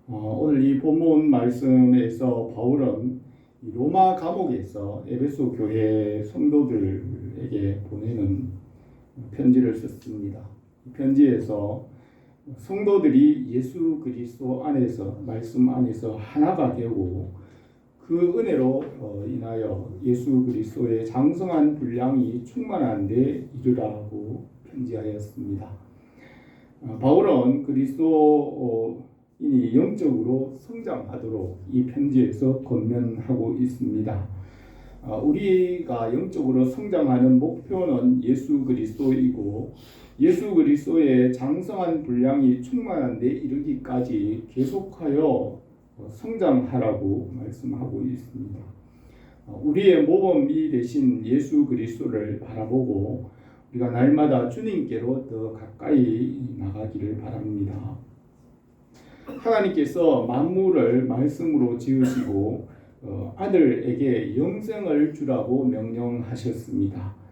오늘 이 본문 말씀에서 바울은 이 로마 감옥에서 에베소 교회 성도들에게 보내는 편지를 썼습니다. 이 편지에서 성도들이 예수 그리스도 안에서 말씀 안에서 하나가 되고 그 은혜로 인하여 예수 그리스도의 장성한 분량이 충만한 데 이르라고 편지하였습니다. 바울은 그리스도인이 영적으로 성장하도록 이 편지에서 권면하고 있습니다. 우리가 영적으로 성장하는 목표는 예수 그리스도이고 예수 그리스도의 장성한 분량이 충만한 데 이르기까지 계속하여 성장하라고 말씀하고 있습니다. 우리의 모범이 되신 예수 그리스도를 바라보고 우리가 날마다 주님께로 더 가까이 나가기를 바랍니다. 하나님께서 만물을 말씀으로 지으시고 아들에게 영생을 주라고 명령하셨습니다.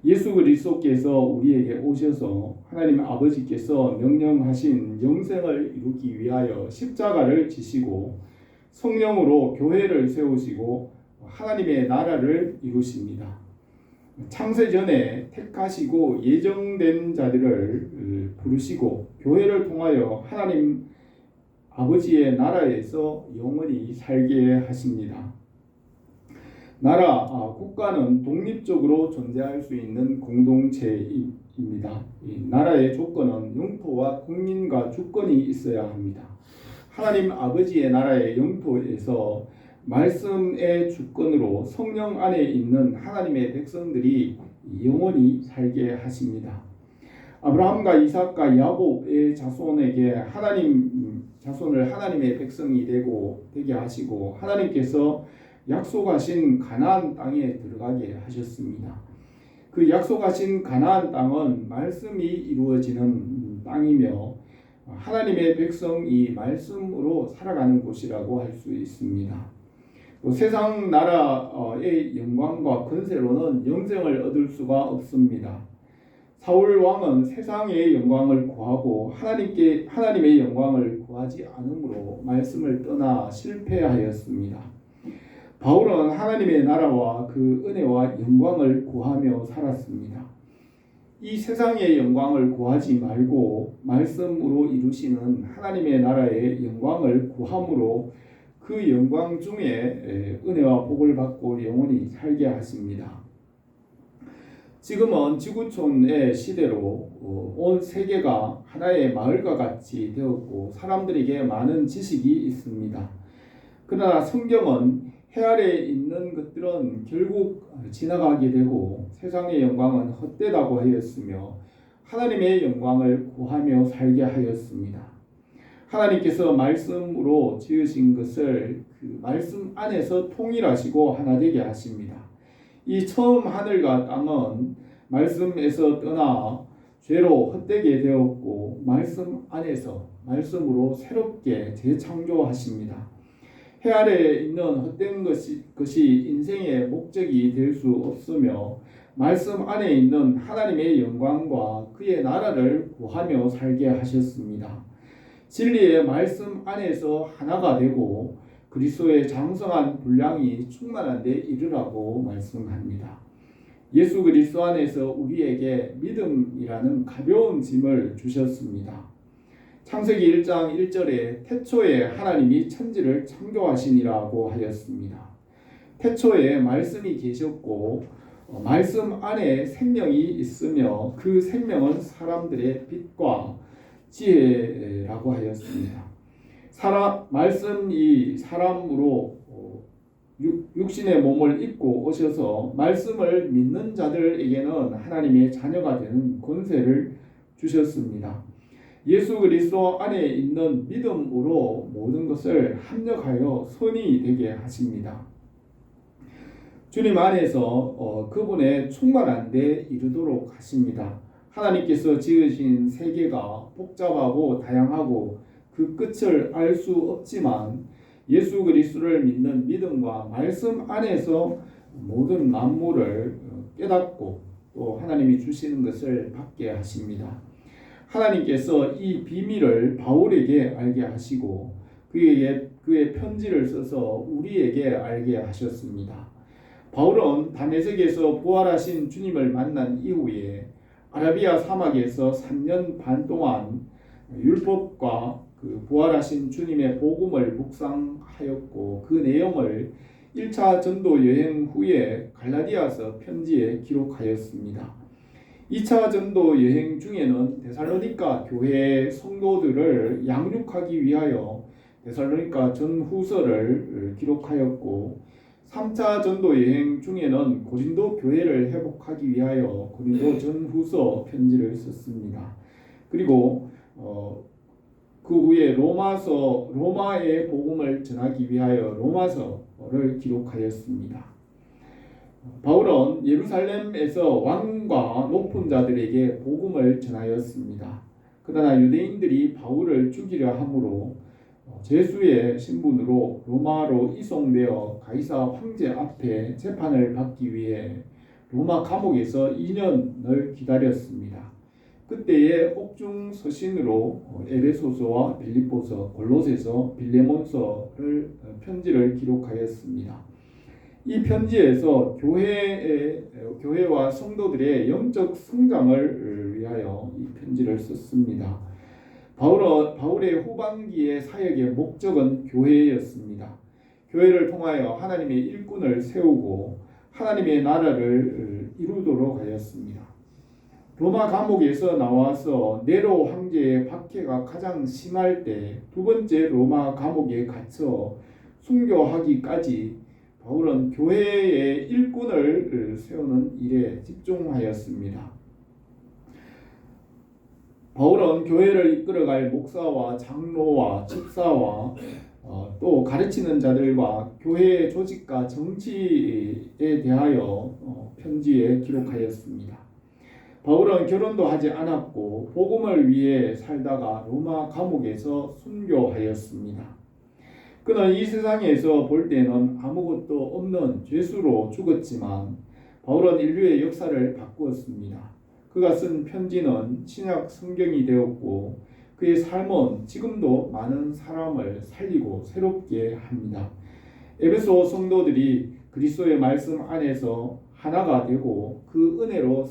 예수 그리스도께서 우리에게 오셔서 하나님 아버지께서 명령하신 영생을 이루기 위하여 십자가를 지시고 성령으로 교회를 세우시고 하나님의 나라를 이루십니다. 창세전에 택하시고 예정된 자들을 부르시고 교회를 통하여 하나님 아버지의 나라에서 영원히 살게 하십니다. 국가는 독립적으로 존재할 수 있는 공동체입니다. 이 나라의 조건은 영토와 국민과 주권이 있어야 합니다. 하나님 아버지의 나라의 영토에서 말씀의 주권으로 성령 안에 있는 하나님의 백성들이 영원히 살게 하십니다. 아브라함과 이삭과 야곱의 자손에게 자손을 하나님의 백성이 되게 하시고 하나님께서 약속하신 가나안 땅에 들어가게 하셨습니다. 그 약속하신 가나안 땅은 말씀이 이루어지는 땅이며 하나님의 백성이 말씀으로 살아가는 곳이라고 할 수 있습니다. 세상 나라의 영광과 권세로는 영생을 얻을 수가 없습니다. 사울 왕은 세상의 영광을 구하고 하나님의 영광을 구하지 않으므로 말씀을 떠나 실패하였습니다. 바울은 하나님의 나라와 그 은혜와 영광을 구하며 살았습니다. 이 세상의 영광을 구하지 말고 말씀으로 이루시는 하나님의 나라의 영광을 구함으로 그 영광 중에 은혜와 복을 받고 영원히 살게 하십니다. 지금은 지구촌의 시대로 온 세계가 하나의 마을과 같이 되었고 사람들에게 많은 지식이 있습니다. 그러나 성경은 해 아래에 있는 것들은 결국 지나가게 되고 세상의 영광은 헛되다고 하였으며 하나님의 영광을 구하며 살게 하였습니다. 하나님께서 말씀으로 지으신 것을 그 말씀 안에서 통일하시고 하나 되게 하십니다. 이 처음 하늘과 땅은 말씀에서 떠나 죄로 헛되게 되었고 말씀 안에서 말씀으로 새롭게 재창조하십니다. 해 아래에 있는 헛된 것이 인생의 목적이 될 수 없으며 말씀 안에 있는 하나님의 영광과 그의 나라를 구하며 살게 하셨습니다. 진리의 말씀 안에서 하나가 되고 그리스도의 장성한 분량이 충만한 데 이르라고 말씀합니다. 예수 그리스도 안에서 우리에게 믿음이라는 가벼운 짐을 주셨습니다. 창세기 1장 1절에 태초에 하나님이 천지를 창조하시니라고 하였습니다. 태초에 말씀이 계셨고 말씀 안에 생명이 있으며 그 생명은 사람들의 빛과 지혜라고 하였습니다. 말씀이 사람으로 육신의 몸을 입고 오셔서 말씀을 믿는 자들에게는 하나님의 자녀가 되는 권세를 주셨습니다. 예수 그리스도 안에 있는 믿음으로 모든 것을 합력하여 선이 되게 하십니다. 주님 안에서 그분의 충만한 데 이르도록 하십니다. 하나님께서 지으신 세계가 복잡하고 다양하고 그 끝을 알 수 없지만 예수 그리스도를 믿는 믿음과 말씀 안에서 모든 만물을 깨닫고 또 하나님이 주시는 것을 받게 하십니다. 하나님께서 이 비밀을 바울에게 알게 하시고 그의 편지를 써서 우리에게 알게 하셨습니다. 바울은 다메섹에서 부활하신 주님을 만난 이후에 아라비아 사막에서 3년 반 동안 율법과 그 부활하신 주님의 복음을 묵상하였고 그 내용을 1차 전도 여행 후에 갈라디아서 편지에 기록하였습니다. 2차 전도 여행 중에는 데살로니가 교회 성도들을 양육하기 위하여 데살로니가 전후서를 기록하였고 3차 전도 여행 중에는 고린도 교회를 회복하기 위하여 고린도 전후서 편지를 썼습니다. 그리고 그 후에 로마의 복음을 전하기 위하여 로마서를 기록하였습니다. 바울은 예루살렘에서 왕과 높은 자들에게 복음을 전하였습니다. 그러나 유대인들이 바울을 죽이려 함으로 제수의 신분으로 로마로 이송되어 가이사 황제 앞에 재판을 받기 위해 로마 감옥에서 2년을 기다렸습니다. 그때의 옥중 서신으로 에베소서와 빌립보서, 골로새서, 빌레몬서를 편지를 기록하였습니다. 이 편지에서 교회와 성도들의 영적 성장을 위하여 이 편지를 썼습니다. 바울의 후반기의 사역의 목적은 교회였습니다. 교회를 통하여 하나님의 일꾼을 세우고 하나님의 나라를 이루도록 하였습니다. 로마 감옥에서 나와서 네로 황제의 박해가 가장 심할 때 두 번째 로마 감옥에 갇혀 순교하기까지 바울은 교회의 일꾼을 세우는 일에 집중하였습니다. 바울은 교회를 이끌어갈 목사와 장로와 집사와 또 가르치는 자들과 교회의 조직과 정치에 대하여 편지에 기록하였습니다. 바울은 결혼도 하지 않았고 복음을 위해 살다가 로마 감옥에서 순교하였습니다. 그는 이 세상에서 볼 때는 아무것도 없는 죄수로 죽었지만 바울은 인류의 역사를 바꾸었습니다. 그가 쓴 편지는 신약 성경이 되었고 그의 삶은 지금도 많은 사람을 살리고 새롭게 합니다. 에베소 성도들이 그리스도의 말씀 안에서 하나가 되고 그 은혜로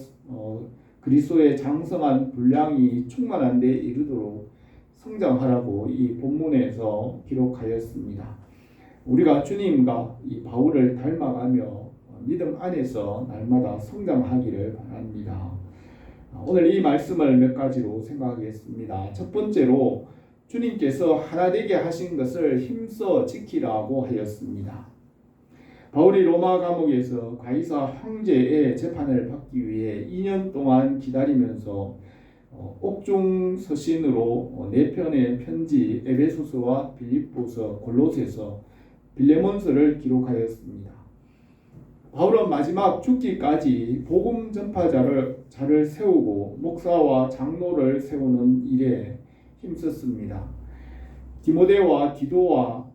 그리스도의 장성한 분량이 충만한 데 이르도록 성장하라고 이 본문에서 기록하였습니다. 우리가 주님과 이 바울을 닮아가며 믿음 안에서 날마다 성장하기를 바랍니다. 오늘 이 말씀을 몇 가지로 생각하겠습니다. 첫 번째로 주님께서 하나 되게 하신 것을 힘써 지키라고 하였습니다. 바울이 로마 감옥에서 가이사 황제의 재판을 받기 위해 2년 동안 기다리면서 옥중 서신으로 4편의 편지 에베소서와 빌립보서, 골로새서, 빌레몬서를 기록하였습니다. 바울은 마지막 죽기까지 복음 전파자를 세우고 목사와 장로를 세우는 일에 힘썼습니다. 디모데와 디도와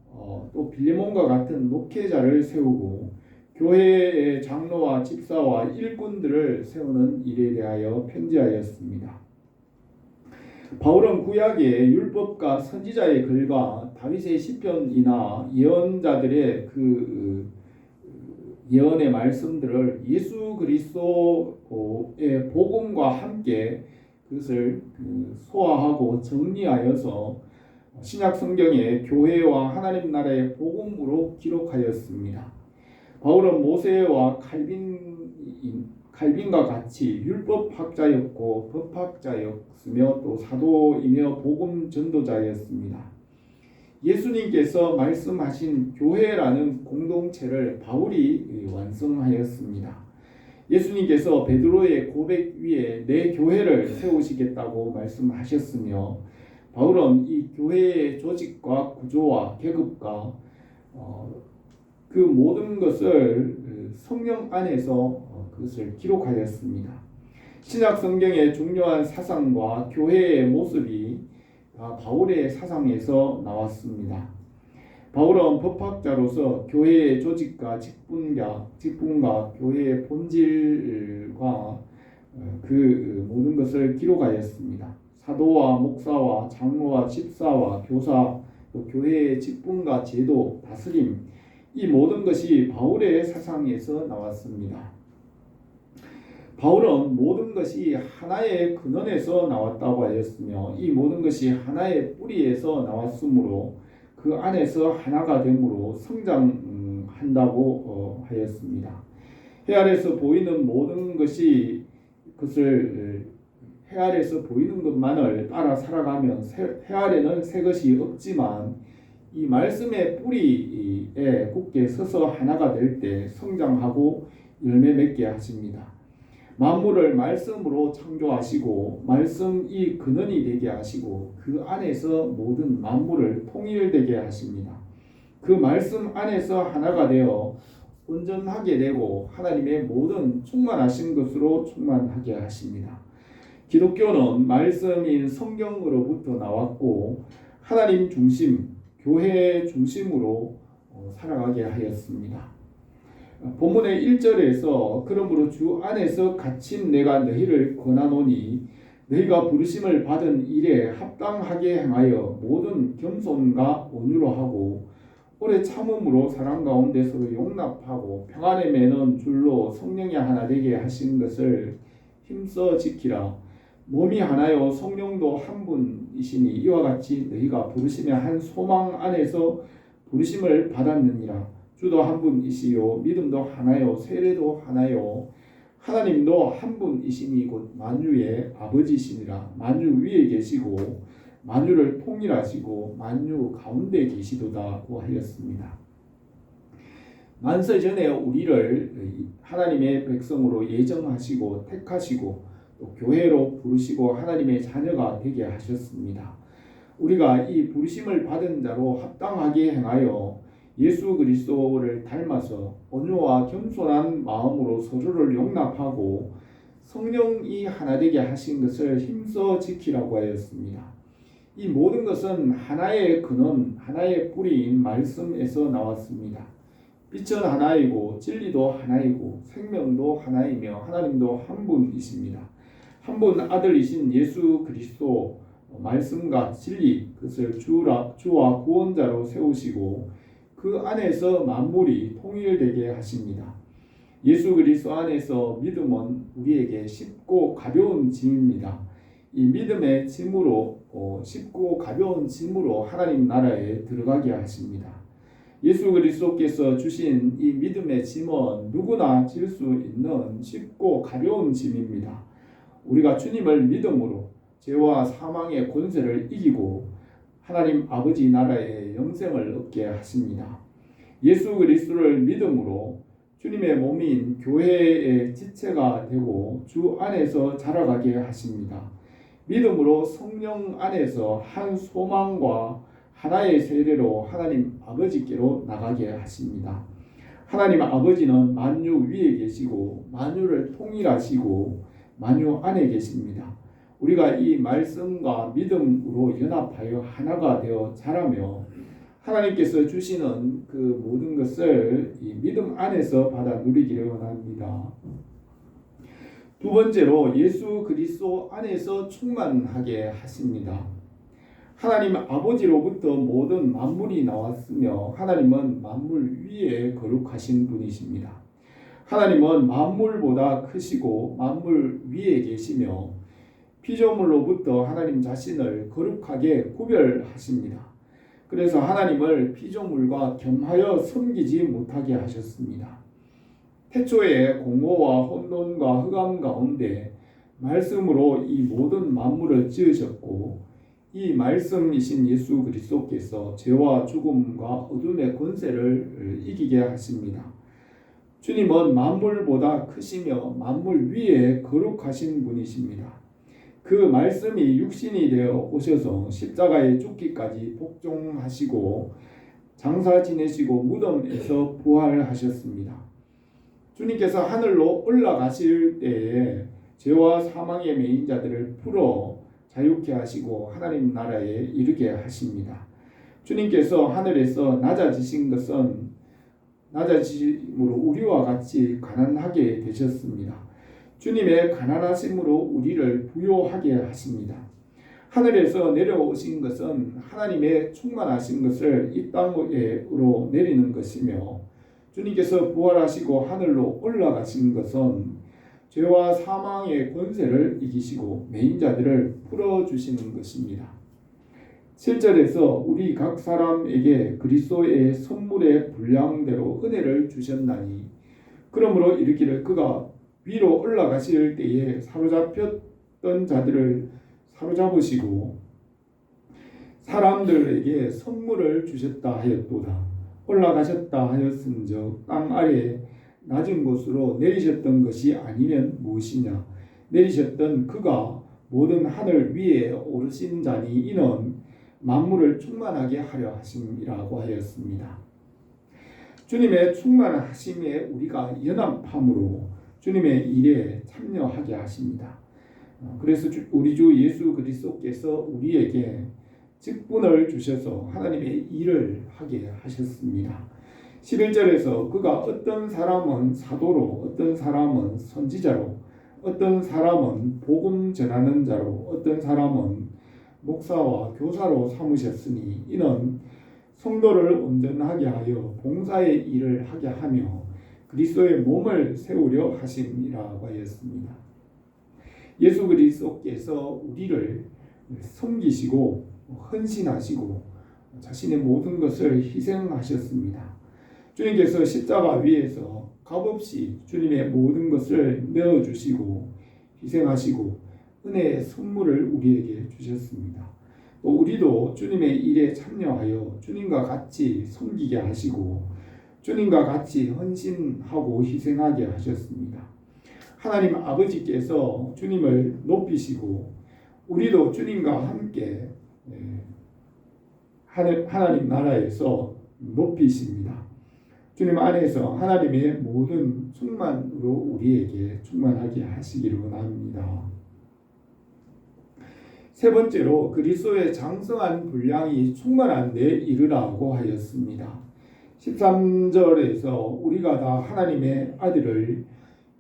또 빌레몬과 같은 목회자를 세우고 교회의 장로와 집사와 일꾼들을 세우는 일에 대하여 편지하였습니다. 바울은 구약의 율법과 선지자의 글과 다윗의 시편이나 예언자들의 그 예언의 말씀들을 예수 그리스도의 복음과 함께 그것을 소화하고 정리하여서 신약 성경에 교회와 하나님 나라의 복음으로 기록하였습니다. 바울은 모세와 칼빈과 같이 율법학자였고 법학자였으며 또 사도이며 복음 전도자였습니다. 예수님께서 말씀하신 교회라는 공동체를 바울이 완성하였습니다. 예수님께서 베드로의 고백 위에 내 교회를 세우시겠다고 말씀하셨으며 바울은 이 교회의 조직과 구조와 계급과 그 모든 것을 성령 안에서 그것을 기록하였습니다. 신약 성경의 중요한 사상과 교회의 모습이 바울의 사상에서 나왔습니다. 바울은 법학자로서 교회의 조직과 직분과 교회의 본질과 그 모든 것을 기록하였습니다. 사도와 목사와 장로와 집사와 교사, 또 교회의 직분과 제도, 다스림, 이 모든 것이 바울의 사상에서 나왔습니다. 바울은 모든 것이 하나의 근원에서 나왔다고 하였으며 이 모든 것이 하나의 뿌리에서 나왔으므로 그 안에서 하나가 됨으로 성장한다고 하였습니다. 해 아래서 보이는 모든 것이 해 아래서 보이는 것만을 따라 살아가면 해 아래는 새 것이 없지만 이 말씀의 뿌리에 굳게 서서 하나가 될 때 성장하고 열매 맺게 하십니다. 만물을 말씀으로 창조하시고 말씀이 근원이 되게 하시고 그 안에서 모든 만물을 통일되게 하십니다. 그 말씀 안에서 하나가 되어 온전하게 되고 하나님의 모든 충만하신 것으로 충만하게 하십니다. 기독교는 말씀인 성경으로부터 나왔고 하나님 중심, 교회 중심으로 살아가게 하였습니다. 본문의 1절에서 그러므로 주 안에서 갇힌 내가 너희를 권하노니 너희가 부르심을 받은 일에 합당하게 행하여 모든 겸손과 온유로 하고 오래 참음으로 사랑 가운데 서로 용납하고 평안에 매는 줄로 성령이 하나 되게 하신 것을 힘써 지키라. 몸이 하나요 성령도 한 분이시니 이와 같이 너희가 부르심의 한 소망 안에서 부르심을 받았느니라. 주도 한 분이시요 믿음도 하나요 세례도 하나요 하나님도 한 분이시니 곧 만유의 아버지시니라. 만유 위에 계시고 만유를 통일하시고 만유 가운데 계시도다고 하였습니다. 만세 전에 우리를 하나님의 백성으로 예정하시고 택하시고 또 교회로 부르시고 하나님의 자녀가 되게 하셨습니다. 우리가 이 부르심을 받은 자로 합당하게 행하여 예수 그리스도를 닮아서 온유와 겸손한 마음으로 서로를 용납하고 성령이 하나 되게 하신 것을 힘써 지키라고 하였습니다. 이 모든 것은 하나의 근원, 하나의 뿌리인 말씀에서 나왔습니다. 빛은 하나이고 진리도 하나이고 생명도 하나이며 하나님도 한 분이십니다. 한 분 아들이신 예수 그리스도 말씀과 진리 그것을 주와 구원자로 세우시고 그 안에서 만물이 통일되게 하십니다. 예수 그리스도 안에서 믿음은 우리에게 쉽고 가벼운 짐입니다. 이 믿음의 짐으로 쉽고 가벼운 짐으로 하나님 나라에 들어가게 하십니다. 예수 그리스도께서 주신 이 믿음의 짐은 누구나 질 수 있는 쉽고 가벼운 짐입니다. 우리가 주님을 믿음으로 죄와 사망의 권세를 이기고 하나님 아버지 나라의 영생을 얻게 하십니다. 예수 그리스도를 믿음으로 주님의 몸인 교회의 지체가 되고 주 안에서 자라가게 하십니다. 믿음으로 성령 안에서 한 소망과 하나의 세례로 하나님 아버지께로 나가게 하십니다. 하나님 아버지는 만유 위에 계시고 만유를 통일하시고 만유 안에 계십니다. 우리가 이 말씀과 믿음으로 연합하여 하나가 되어 자라며 하나님께서 주시는 그 모든 것을 이 믿음 안에서 받아 누리기를 원합니다. 두 번째로 예수 그리스도 안에서 충만하게 하십니다. 하나님 아버지로부터 모든 만물이 나왔으며 하나님은 만물 위에 거룩하신 분이십니다. 하나님은 만물보다 크시고 만물 위에 계시며 피조물로부터 하나님 자신을 거룩하게 구별하십니다. 그래서 하나님을 피조물과 겸하여 섬기지 못하게 하셨습니다. 태초에 공허와 혼돈과 흑암 가운데 말씀으로 이 모든 만물을 지으셨고 이 말씀이신 예수 그리스도께서 죄와 죽음과 어둠의 권세를 이기게 하십니다. 주님은 만물보다 크시며 만물 위에 거룩하신 분이십니다. 그 말씀이 육신이 되어 오셔서 십자가에 죽기까지 복종하시고 장사 지내시고 무덤에서 부활하셨습니다. 주님께서 하늘로 올라가실 때에 죄와 사망의 매인 자들을 풀어 자유케 하시고 하나님 나라에 이르게 하십니다. 주님께서 하늘에서 낮아지신 것은 낮아짐으로 우리와 같이 가난하게 되셨습니다. 주님의 가난하심으로 우리를 부요하게 하십니다. 하늘에서 내려오신 것은 하나님의 충만하신 것을 이 땅으로 내리는 것이며, 주님께서 부활하시고 하늘로 올라가신 것은 죄와 사망의 권세를 이기시고 매인 자들을 풀어주시는 것입니다. 7절에서 우리 각 사람에게 그리스도의 선물의 분량대로 은혜를 주셨나니, 그러므로 이르기를 그가 위로 올라가실 때에 사로잡혔던 자들을 사로잡으시고 사람들에게 선물을 주셨다 하였도다. 올라가셨다 하였은즉 땅 아래 낮은 곳으로 내리셨던 것이 아니면 무엇이냐. 내리셨던 그가 모든 하늘 위에 오르신 자니 이는 만물을 충만하게 하려 하심이라고 하였습니다. 주님의 충만하심에 우리가 연합함으로 주님의 일에 참여하게 하십니다. 그래서 우리 주 예수 그리스도께서 우리에게 직분을 주셔서 하나님의 일을 하게 하셨습니다. 11절에서 그가 어떤 사람은 사도로, 어떤 사람은 선지자로, 어떤 사람은 복음 전하는 자로, 어떤 사람은 목사와 교사로 삼으셨으니 이는 성도를 온전하게 하여 봉사의 일을 하게 하며 그리스도의 몸을 세우려 하심이라고 하였습니다. 예수 그리스도께서 우리를 섬기시고 헌신하시고 자신의 모든 것을 희생하셨습니다. 주님께서 십자가 위에서 값없이 주님의 모든 것을 내어주시고 희생하시고 은혜의 선물을 우리에게 주셨습니다. 또 우리도 주님의 일에 참여하여 주님과 같이 섬기게 하시고 주님과 같이 헌신하고 희생하게 하셨습니다. 하나님 아버지께서 주님을 높이시고 우리도 주님과 함께 하나님 나라에서 높이십니다. 주님 안에서 하나님의 모든 충만으로 우리에게 충만하게 하시기를 원합니다. 세 번째로 그리스도의 장성한 분량이 충만한 데 이르라고 하였습니다. 13절에서 우리가 다 하나님의 아들을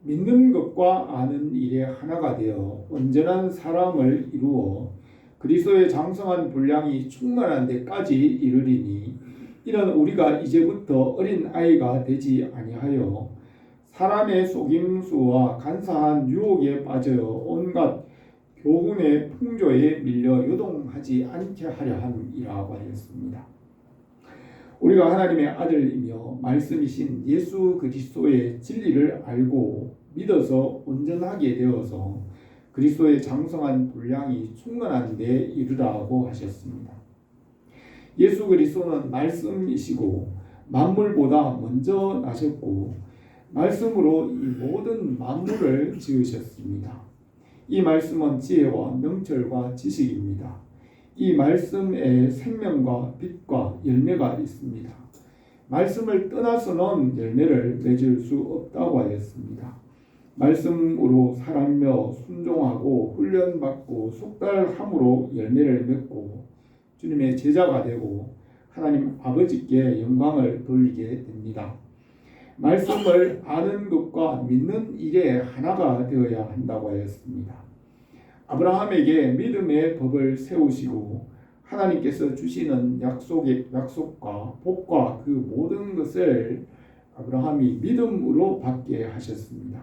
믿는 것과 아는 일에 하나가 되어 온전한 사람을 이루어 그리스도의 장성한 분량이 충만한 데까지 이르리니 이는 우리가 이제부터 어린 아이가 되지 아니하여 사람의 속임수와 간사한 유혹에 빠져 온갖 교훈의 풍조에 밀려 요동하지 않게 하려 함이라고 하였습니다. 우리가 하나님의 아들이며 말씀이신 예수 그리스도의 진리를 알고 믿어서 온전하게 되어서 그리스도의 장성한 분량이 충만한 데 이르라고 하셨습니다. 예수 그리스도는 말씀이시고 만물보다 먼저 나셨고 말씀으로 이 모든 만물을 지으셨습니다. 이 말씀은 지혜와 명철과 지식입니다. 이 말씀에 생명과 빛과 열매가 있습니다. 말씀을 떠나서는 열매를 맺을 수 없다고 하였습니다. 말씀으로 살아며 순종하고 훈련받고 속달함으로 열매를 맺고 주님의 제자가 되고 하나님 아버지께 영광을 돌리게 됩니다. 말씀을 아는 것과 믿는 일에 하나가 되어야 한다고 하였습니다. 아브라함에게 믿음의 법을 세우시고 하나님께서 주시는 약속과 복과 그 모든 것을 아브라함이 믿음으로 받게 하셨습니다.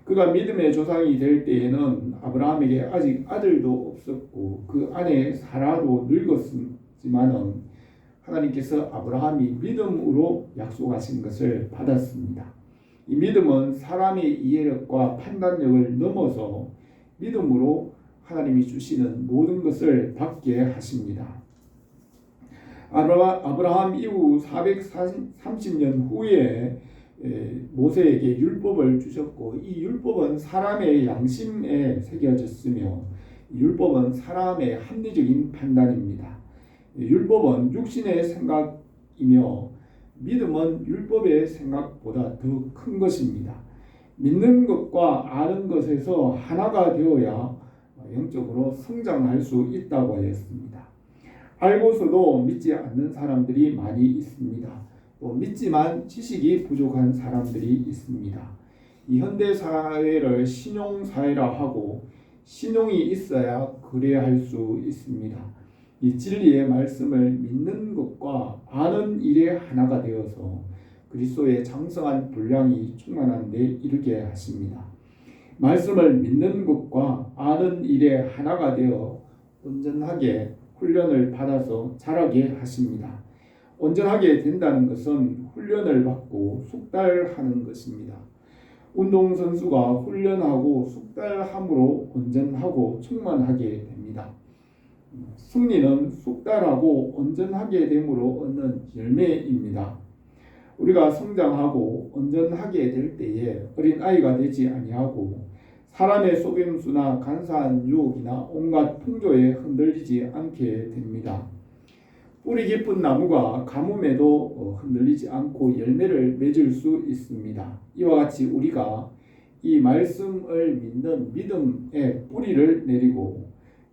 그가 믿음의 조상이 될 때에는 아브라함에게 아직 아들도 없었고 그 아내 사라도 늙었지만은 하나님께서 아브라함이 믿음으로 약속하신 것을 받았습니다. 이 믿음은 사람의 이해력과 판단력을 넘어서 믿음으로 하나님이 주시는 모든 것을 받게 하십니다. 아브라함 이후 430년 후에 모세에게 율법을 주셨고 이 율법은 사람의 양심에 새겨졌으며 율법은 사람의 합리적인 판단입니다. 율법은 육신의 생각이며 믿음은 율법의 생각보다 더 큰 것입니다. 믿는 것과 아는 것에서 하나가 되어야 영적으로 성장할 수 있다고 하였습니다. 알고서도 믿지 않는 사람들이 많이 있습니다. 또 믿지만 지식이 부족한 사람들이 있습니다. 이 현대 사회를 신용 사회라 하고 신용이 있어야 그래할 수 있습니다. 이 진리의 말씀을 믿는 것과 아는 일에 하나가 되어서 그리스도의 장성한 분량이 충만한 데 이르게 하십니다. 말씀을 믿는 것과 아는 일에 하나가 되어 온전하게 훈련을 받아서 자라게 하십니다. 온전하게 된다는 것은 훈련을 받고 숙달하는 것입니다. 운동선수가 훈련하고 숙달함으로 온전하고 충만하게 됩니다. 승리는 숙달하고 온전하게 됨으로 얻는 열매입니다. 우리가 성장하고 온전하게 될 때에 어린아이가 되지 아니하고 사람의 속임수나 간사한 유혹이나 온갖 풍조에 흔들리지 않게 됩니다. 뿌리 깊은 나무가 가뭄에도 흔들리지 않고 열매를 맺을 수 있습니다. 이와 같이 우리가 이 말씀을 믿는 믿음의 뿌리를 내리고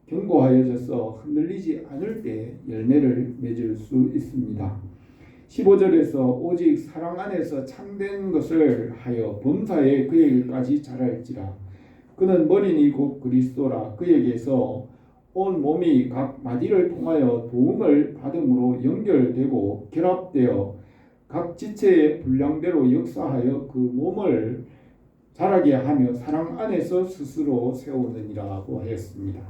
견고하여져서 흔들리지 않을 때 열매를 맺을 수 있습니다. 15절에서 오직 사랑 안에서 참된 것을 하여 범사에 그에게까지 자랄지라. 그는 머리니 곧 그리스도라. 그에게서 온 몸이 각 마디를 통하여 도움을 받음으로 연결되고 결합되어 각 지체의 분량대로 역사하여 그 몸을 자라게 하며 사랑 안에서 스스로 세우느니라고 하였습니다.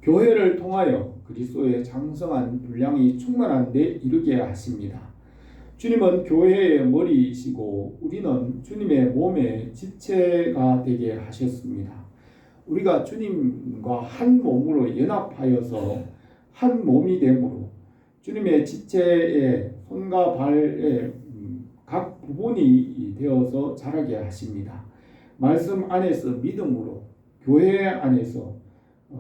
교회를 통하여 그리스도의 장성한 분량이 충만한 데 이르게 하십니다. 주님은 교회의 머리이시고 우리는 주님의 몸의 지체가 되게 하셨습니다. 우리가 주님과 한 몸으로 연합하여서 한 몸이 되므로 주님의 지체의 손과 발의 각 부분이 되어서 자라게 하십니다. 말씀 안에서 믿음으로 교회 안에서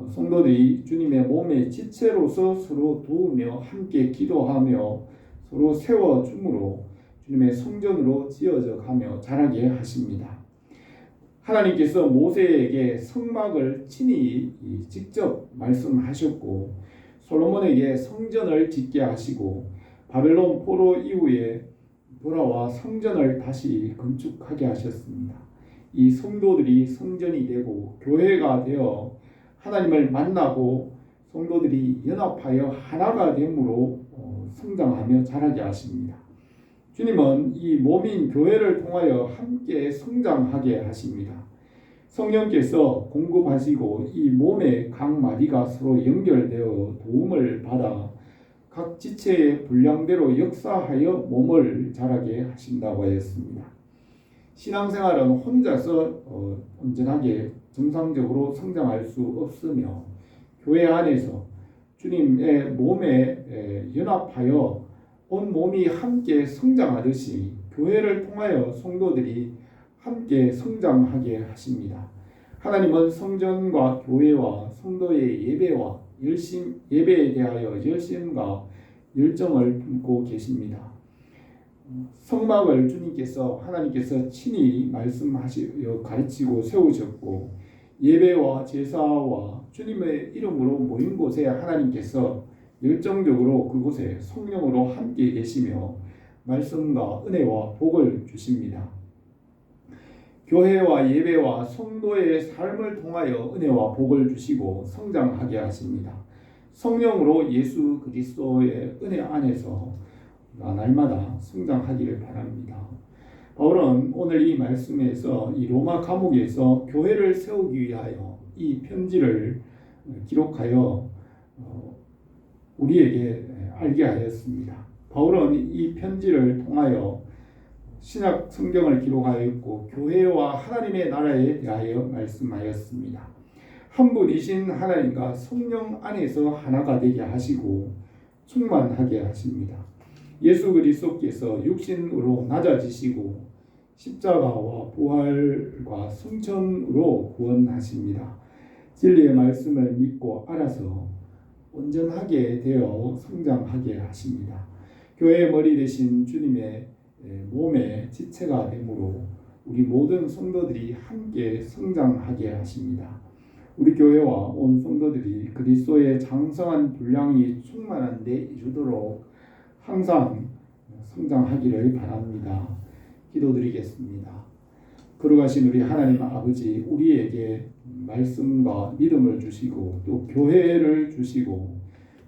성도들이 주님의 몸의 지체로서 서로 도우며 함께 기도하며 서로 세워줌으로 주님의 성전으로 지어져 가며 자라게 하십니다. 하나님께서 모세에게 성막을 친히 직접 말씀하셨고 솔로몬에게 성전을 짓게 하시고 바벨론 포로 이후에 돌아와 성전을 다시 건축하게 하셨습니다. 이 성도들이 성전이 되고 교회가 되어 하나님을 만나고 성도들이 연합하여 하나가 됨으로 성장하며 자라게 하십니다. 주님은 이 몸인 교회를 통하여 함께 성장하게 하십니다. 성령께서 공급하시고 이 몸의 각 마디가 서로 연결되어 도움을 받아 각 지체의 분량대로 역사하여 몸을 자라게 하신다고 하였습니다. 신앙생활은 혼자서 온전하게 정상적으로 성장할 수 없으며 교회 안에서 주님의 몸에 연합하여 온 몸이 함께 성장하듯이 교회를 통하여 성도들이 함께 성장하게 하십니다. 하나님은 성전과 교회와 성도의 예배에 대하여 열심과 열정을 품고 계십니다. 성막을 하나님께서 친히 말씀하시어 가르치고 세우셨고 예배와 제사와 주님의 이름으로 모인 곳에 하나님께서 열정적으로 그곳에 성령으로 함께 계시며 말씀과 은혜와 복을 주십니다. 교회와 예배와 성도의 삶을 통하여 은혜와 복을 주시고 성장하게 하십니다. 성령으로 예수 그리스도의 은혜 안에서 날마다 성장하기를 바랍니다. 바울은 오늘 이 말씀에서 이 로마 감옥에서 교회를 세우기 위하여 이 편지를 기록하여 우리에게 알게 하였습니다. 바울은 이 편지를 통하여 신약 성경을 기록하였고 교회와 하나님의 나라에 대하여 말씀하였습니다. 한 분이신 하나님과 성령 안에서 하나가 되게 하시고 충만하게 하십니다. 예수 그리스도께서 육신으로 낮아지시고 십자가와 부활과 승천으로 구원하십니다. 진리의 말씀을 믿고 알아서 온전하게 되어 성장하게 하십니다. 교회의 머리 되신 주님의 몸의 지체가 되므로 우리 모든 성도들이 함께 성장하게 하십니다. 우리 교회와 온 성도들이 그리스도의 장성한 분량이 충만한 데 이르도록 항상 성장하기를 바랍니다. 기도드리겠습니다. 거룩하신 우리 하나님 아버지, 우리에게 말씀과 믿음을 주시고 또 교회를 주시고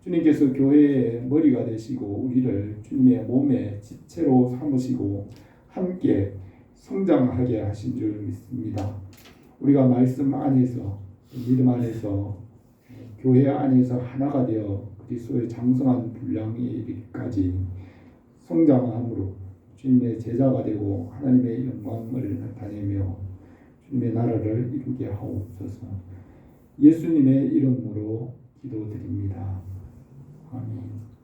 주님께서 교회의 머리가 되시고 우리를 주님의 몸의 지체로 삼으시고 함께 성장하게 하신 줄 믿습니다. 우리가 말씀 안에서 믿음 안에서 교회 안에서 하나가 되어 그리스도의 장성한 분량에 이르기까지 성장함으로 주님의 제자가 되고 하나님의 영광을 나타내며 주님의 나라를 이루게 하옵소서. 예수님의 이름으로 기도드립니다. 아멘.